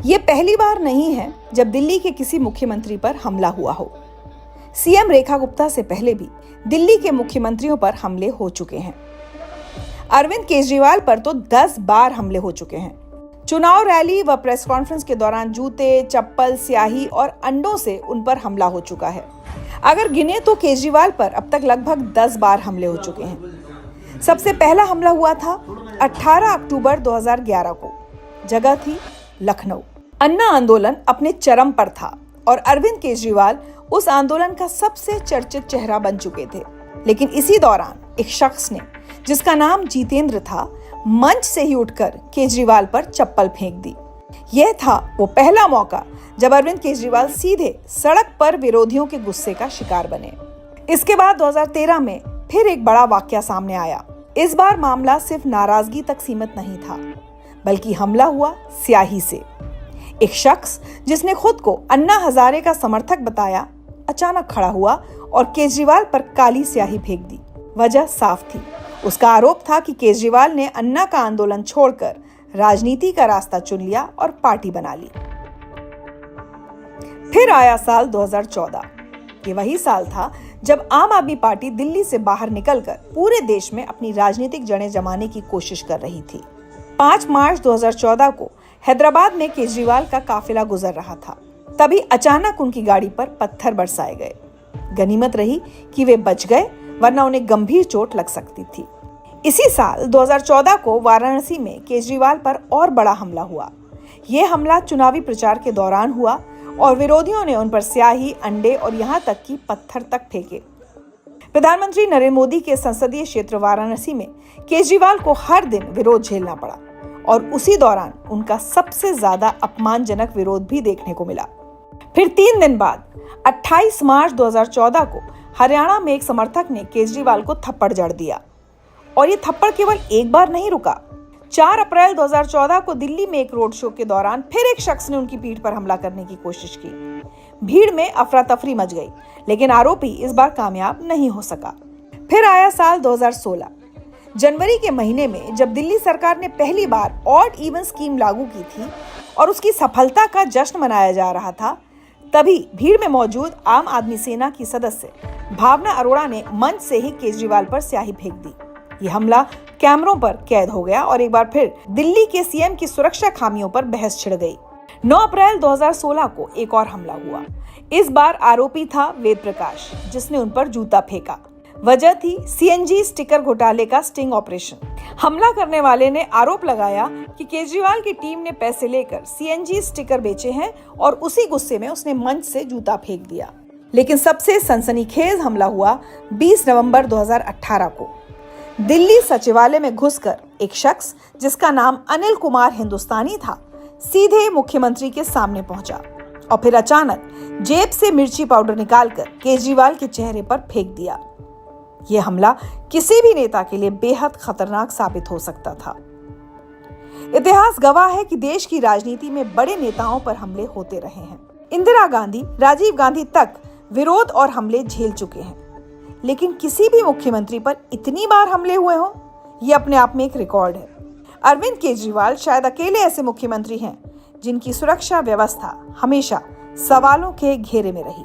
ये पहली बार नहीं है जब दिल्ली के किसी मुख्यमंत्री पर हमला हुआ हो। सीएम रेखा गुप्ता से पहले भी दिल्ली के मुख्यमंत्रियों पर हमले हो चुके हैं। अरविंद केजरीवाल पर तो 10 बार हमले हो चुके हैं। चुनाव रैली व प्रेस कॉन्फ्रेंस के दौरान जूते, चप्पल, स्याही और अंडों से उन पर हमला हो चुका है। अगर गिने तो केजरीवाल पर अब तक लगभग 10 बार हमले हो चुके हैं। सबसे पहला हमला हुआ था 18 अक्टूबर 2011 को। जगह थी लखनऊ। अन्ना आंदोलन अपने चरम पर था और अरविंद केजरीवाल उस आंदोलन का सबसे चर्चित चेहरा बन चुके थे। लेकिन इसी दौरान एक शख्स ने, जिसका नाम जितेंद्र था, मंच से ही उठकर केजरीवाल पर चप्पल फेंक दी। यह था वो पहला मौका जब अरविंद केजरीवाल सीधे सड़क पर विरोधियों के गुस्से का शिकार बने। इसके बाद 2013 में फिर एक बड़ा वाकया सामने आया। इस बार मामला सिर्फ नाराजगी तक सीमित नहीं था, बल्कि हमला हुआ स्याही से। एक शख्स जिसने खुद को अन्ना हजारे का समर्थक बताया, अचानक खड़ा हुआ और केजरीवाल पर काली स्याही फेंक दी। वजह साफ थी। उसका आरोप था कि केजरीवाल ने अन्ना का आंदोलन छोड़कर राजनीति का रास्ता चुन लिया और पार्टी बना ली। फिर आया साल 2014। ये वही साल था जब आम आदमी पार्टी दिल्ली से बाहर निकलकर पूरे देश में अपनी राजनीतिक जड़ें जमाने की कोशिश कर रही थी। 5 मार्च 2014 को हैदराबाद में केजरीवाल का काफिला गुजर रहा था। तभी अचानक उनकी गाड़ी पर पत्थर बरसाए गए। गनीमत रही कि वे बच गए, वरना उन्हें गंभीर चोट लग सकती थी। इसी साल 2014 को वाराणसी में केजरीवाल पर और बड़ा हमला हुआ। यह हमला चुनावी प्रचार के दौरान हुआ और विरोधियों ने उन पर स्याही, अंडे और यहाँ तक कि पत्थर तक फेंके। प्रधानमंत्री नरेंद्र मोदी के संसदीय क्षेत्र वाराणसी में केजरीवाल को हर दिन विरोध झेलना पड़ा और उसी दौरान उनका सबसे ज्यादा अपमानजनक विरोध भी देखने को मिला। फिर 3 दिन बाद 28 मार्च 2014 को हरियाणा में एक समर्थक ने केजरीवाल को थप्पड़ जड़ दिया और ये थप्पड़ केवल एक बार नहीं रुका। 4 अप्रैल 2014 को दिल्ली में एक रोड शो के दौरान फिर एक शख्स ने उनकी पीठ पर हमला करने की कोशिश की। भीड़ में अफरा तफरी मच गई, लेकिन आरोपी इस बार कामयाब नहीं हो सका। फिर आया साल 2016। जनवरी के महीने में जब दिल्ली सरकार ने पहली बार ऑड इवन स्कीम लागू की थी और उसकी सफलता का जश्न मनाया जा रहा था, तभी भीड़ में मौजूद आम आदमी सेना की सदस्य भावना अरोड़ा ने मंच से ही केजरीवाल पर स्याही फेंक दी। ये हमला कैमरों पर कैद हो गया और एक बार फिर दिल्ली के सीएम की सुरक्षा खामियों पर बहस छिड़ गई। 9 अप्रैल 2016 को एक और हमला हुआ। इस बार आरोपी था वेद प्रकाश, जिसने उन पर जूता फेंका। वजह थी सीएनजी स्टिकर घोटाले का स्टिंग ऑपरेशन। हमला करने वाले ने आरोप लगाया कि केजरीवाल की टीम ने पैसे लेकर सीएनजी स्टिकर बेचे हैं और उसी गुस्से में उसने मंच से जूता फेंक दिया। लेकिन सबसे सनसनीखेज हमला हुआ 20 नवंबर 2018 को। दिल्ली सचिवालय में घुसकर एक शख्स, जिसका नाम अनिल कुमार हिंदुस्तानी था, सीधे मुख्यमंत्री के सामने पहुंचा और फिर अचानक जेब से मिर्ची पाउडर निकालकर केजरीवाल के चेहरे पर फेंक दिया। यह हमला किसी भी नेता के लिए बेहद खतरनाक साबित हो सकता था। इतिहास गवाह है कि देश की राजनीति में बड़े नेताओं पर हमले होते रहे हैं। इंदिरा गांधी, राजीव गांधी तक विरोध और हमले झेल चुके हैं, लेकिन किसी भी मुख्यमंत्री पर इतनी बार हमले हुए हों, यह अपने आप में एक रिकॉर्ड है। अरविंद केजरीवाल शायद अकेले ऐसे मुख्यमंत्री हैं जिनकी सुरक्षा व्यवस्था हमेशा सवालों के घेरे में रही।